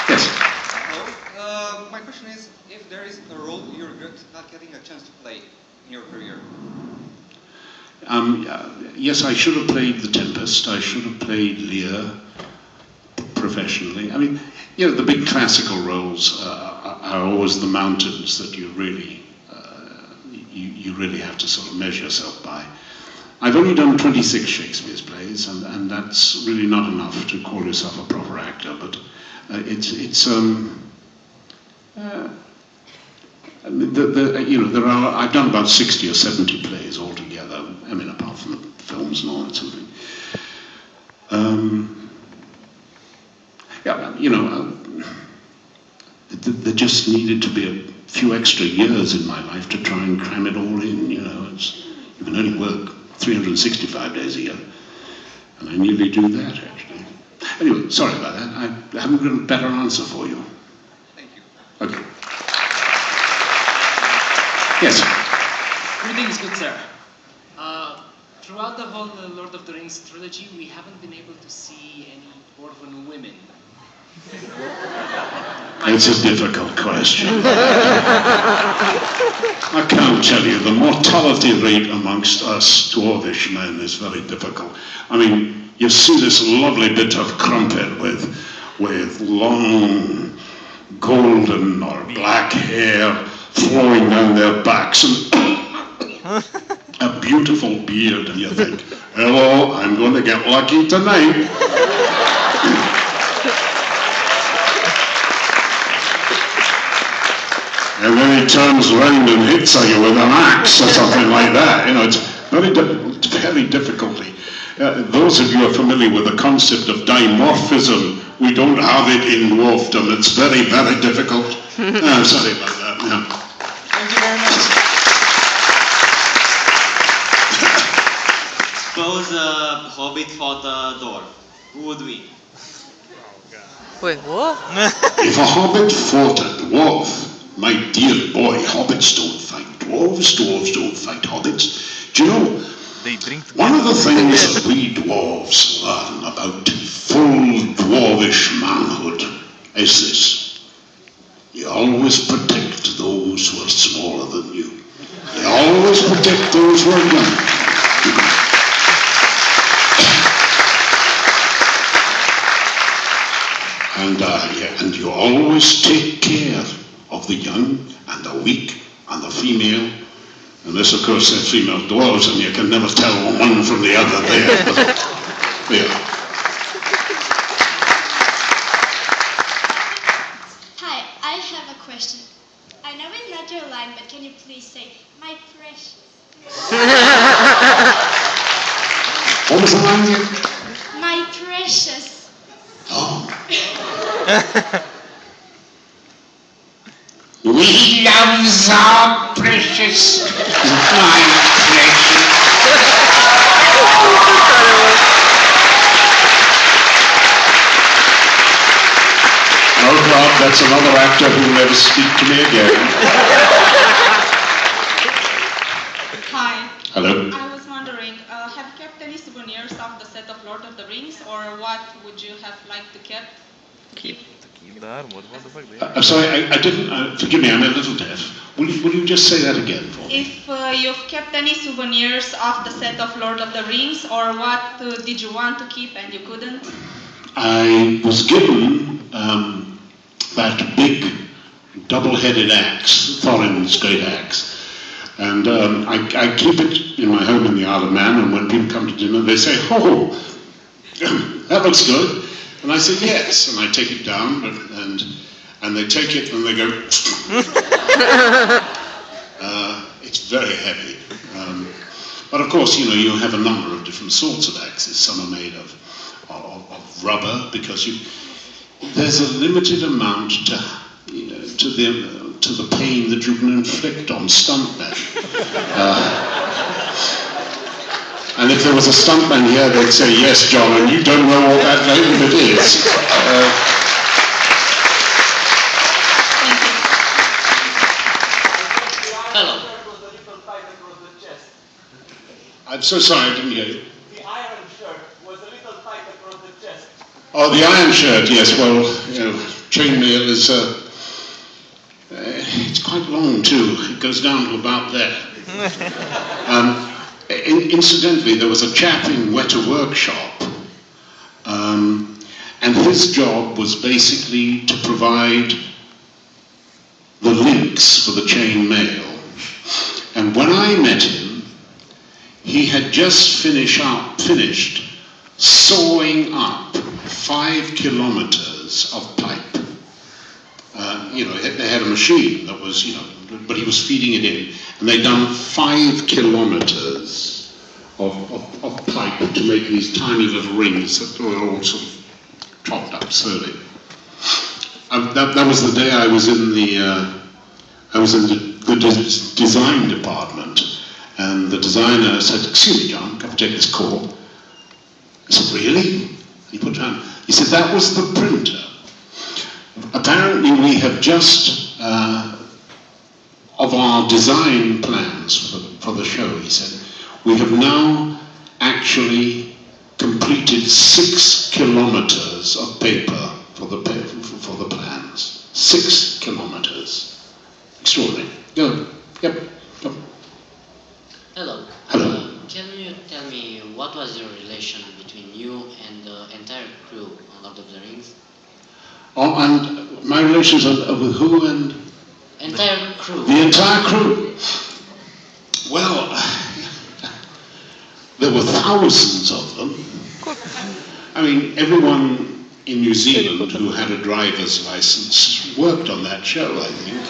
Yes. Hello. My question is, if there is a role you regret not getting a chance to play in your career? Yes, I should have played The Tempest. I should have played Lear professionally. I mean, the big classical roles are always the mountains that you really have to sort of measure yourself by. I've only done 26 Shakespeare's plays, and that's really not enough to call yourself a proper actor. But there are. I've done about 60 or 70 plays altogether. I mean, apart from the films and all that sort of thing. There just needed to be a few extra years in my life to try and cram it all in. You can only work 365 days a year, and I nearly do that actually. Anyway, sorry about that. I haven't got a better answer for you. Thank you. Okay. Yes. Greetings, good sir. Throughout the whole Lord of the Rings trilogy, we haven't been able to see any orphan women. It's a difficult question. I can't tell you, the mortality rate amongst us dwarvish men is very difficult. I mean, you see this lovely bit of crumpet with long golden or black hair flowing down their backs and a beautiful beard, and you think, hello, I'm going to get lucky tonight. And then he turns around and hits at you with an axe or something like that. It's very difficult. Those of you who are familiar with the concept of dimorphism, we don't have it in dwarfdom. It's very, very difficult. Sorry about that. Yeah. Thank you very much. Suppose a hobbit fought a dwarf. Who would win? Wait, what? If a hobbit fought a dwarf, my dear boy, hobbits don't fight dwarves, dwarves don't fight hobbits. Do you know, one of the things that we dwarves learn about full dwarvish manhood is this. You always protect those who are smaller than you. You always protect those who are younger. And you always take care of the young and the weak and the female. Unless, of course, they're female dwarves and you can never tell one from the other there. But, yeah. Hi, I have a question. I know it's not your line, but can you please say, my precious? What was the line again? My precious. Oh. We loves our precious, my precious. Oh God, that's another actor who will never speak to me again. Hi. Hello. I was wondering, have you kept any souvenirs of the set of Lord of the Rings, or what would you have liked to keep? I'm sorry, I didn't, forgive me, I'm a little deaf. Will you just say that again for me? If you've kept any souvenirs of the set of Lord of the Rings, or what did you want to keep and you couldn't? I was given that big double-headed axe, Thorin's great axe. And I keep it in my home in the Isle of Man, and when people come to dinner, they say, oh, that looks good. And I say, yes, and I take it down, and they take it, and they go, it's very heavy. But of course, you have a number of different sorts of axes. Some are made of rubber, because there's a limited amount to the pain that you can inflict on stuntmen. And if there was a stuntman here, they'd say, yes, John, and you don't know what that limit is. Hello. I'm so sorry, I didn't hear you. The iron shirt was a little tight across the chest. Oh, the iron shirt, yes, well, chainmail is it's quite long too. It goes down to about there. Incidentally, there was a chap in Weta Workshop, and his job was basically to provide the links for the chain mail. And when I met him, he had just finished sawing up 5 kilometers of pipe. They had a machine that was, but he was feeding it in, and they'd done 5 kilometers of pipe to make these tiny little rings that were all sort of chopped up slowly. That was the day I was in the design department, and the designer said, "Excuse me, John, come take this call." I said, "Really?" He put down. He said, "That was the printer. Apparently we have just, of our design plans for the show," he said, "we have now actually completed 6 kilometers of paper for the plans. 6 kilometers. Extraordinary. Go. Yep. Go. Hello. Hello. Can you tell me what was your relation between you and the entire crew on Lord of the Rings? Oh, and my relations with who and? Entire crew. The entire crew. Well, there were thousands of them. I mean, everyone in New Zealand who had a driver's license worked on that show, I think.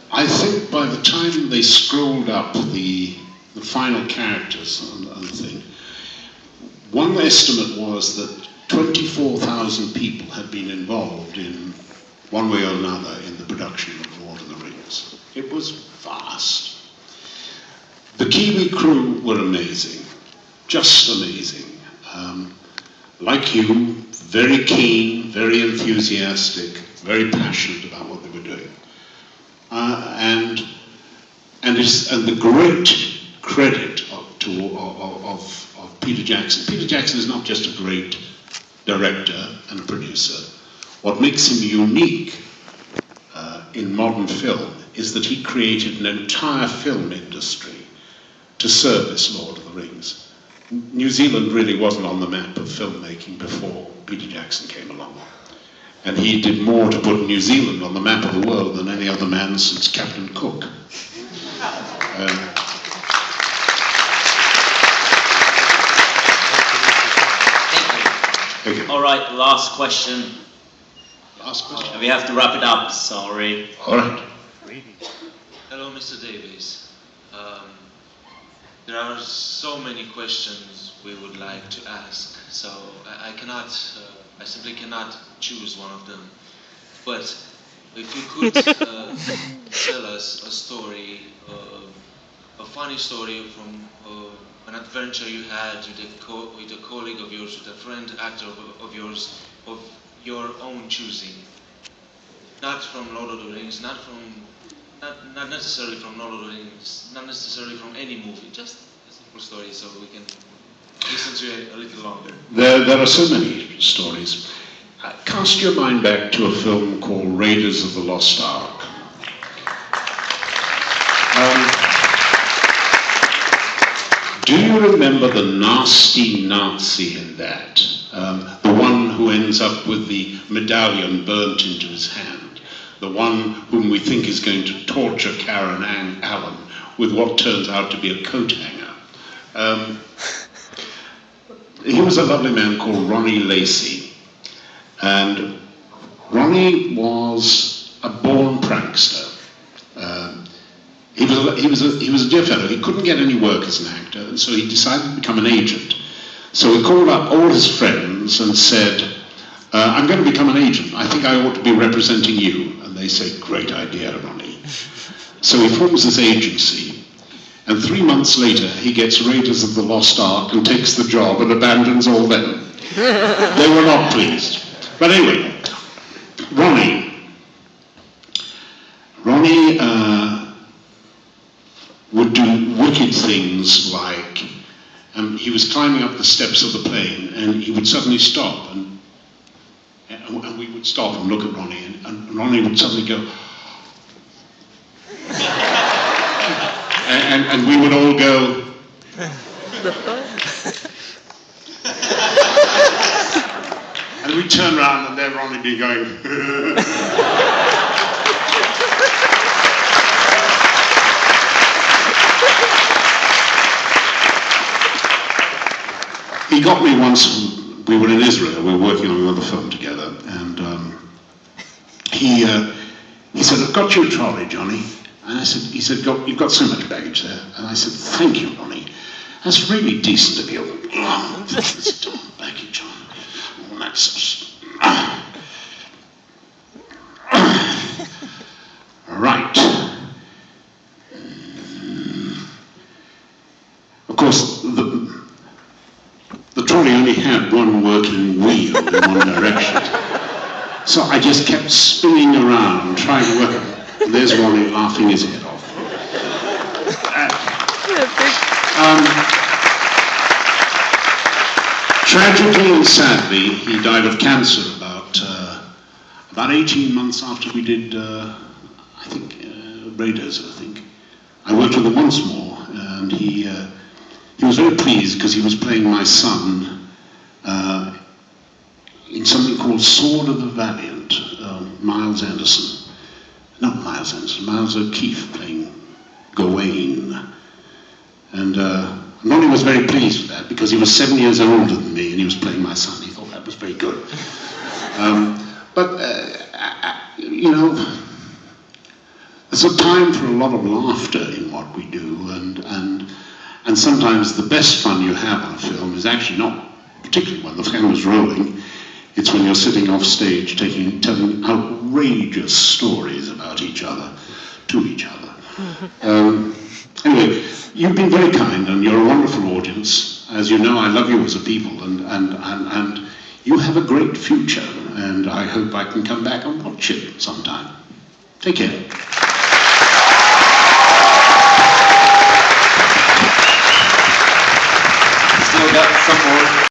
I think by the time they scrolled up the final characters and the thing, one estimate was that 24,000 people had been involved in one way or another in the production of Lord of the Rings. It was vast. The Kiwi crew were amazing, just amazing. Like you, very keen, very enthusiastic, very passionate about what they were doing. And the great credit of Peter Jackson. Peter Jackson is not just a great director and producer. What makes him unique in modern film is that he created an entire film industry to service Lord of the Rings. New Zealand really wasn't on the map of filmmaking before Peter Jackson came along. And he did more to put New Zealand on the map of the world than any other man since Captain Cook. Thank you. All right, last question. Last question. We have to wrap it up, sorry. All right. Hello, Mr. Davies. There are so many questions we would like to ask, so I simply cannot choose one of them. But if you could tell us a story, a funny story from an adventure you had with a colleague of yours, with a friend actor of yours, of your own choosing. Not from Lord of the Rings, not necessarily from Lord of the Rings, not necessarily from any movie, just a simple story so we can listen to it a little longer. There are so many stories. Cast your mind back to a film called Raiders of the Lost Ark. Do you remember the nasty Nazi in that? The one who ends up with the medallion burnt into his hand. The one whom we think is going to torture Karen Allen with what turns out to be a coat hanger. He was a lovely man called Ronnie Lacey. And Ronnie was a born prankster. He was a dear fellow. He couldn't get any work as an actor, and so he decided to become an agent. So he called up all his friends and said, "I'm going to become an agent. I think I ought to be representing you." And they say, "Great idea, Ronnie." So he forms this agency, and 3 months later he gets Raiders of the Lost Ark and takes the job and abandons all them. They were not pleased. But anyway, Ronnie would do wicked things like he was climbing up the steps of the plane and he would suddenly stop and and we would stop and look at Ronnie, and Ronnie would suddenly go, and we would all go, and we'd turn around and there Ronnie would be going, he got me once. We were in Israel. We were working on another film together, and he said, "I've got you a trolley, Johnny." And he said, "You've got so much baggage there." And I said, "Thank you, Ronnie. That's really decent of you." Oh, this dumb baggage on. Oh, that's right. Of course, the trolley only had one working wheel in one direction. So I just kept spinning around, trying to work it. And there's Ronnie laughing his head off. Tragically and sadly, he died of cancer about 18 months after we did, Raiders, I think. I worked with him once more, and he was very pleased because he was playing my son in something called Sword of the Valiant, Miles Anderson. Not Miles Anderson, Miles O'Keefe playing Gawain. And Ronnie was very pleased with that because he was 7 years older than me and he was playing my son. He thought that was very good. You know, there's a time for a lot of laughter in what we do, and sometimes the best fun you have on a film is actually not particularly when the camera's rolling. It's when you're sitting off stage telling outrageous stories about each other, to each other. Anyway, you've been very kind and you're a wonderful audience. As you know, I love you as a people, and you have a great future, and I hope I can come back and watch it sometime. Take care.